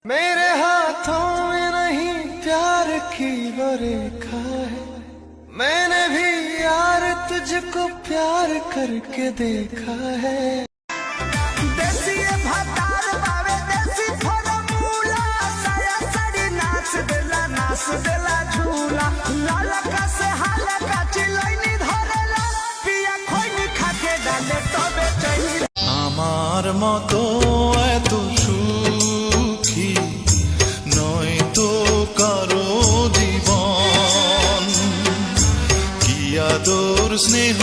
मेरे हाथों में नहीं प्यार की वो रेखा है, मैंने भी यार तुझको प्यार करके देखा है। देसी भातार बावे देसी फॉर्मूला, साया साड़ी नाच देला झूला, लालका से हालका चिलैनी धरेला, पिया खोइनी खाके डाले तबे चाहिए। আমার মতো এত সুখী নয় তো কারো জীবন, কি আদর স্নেহ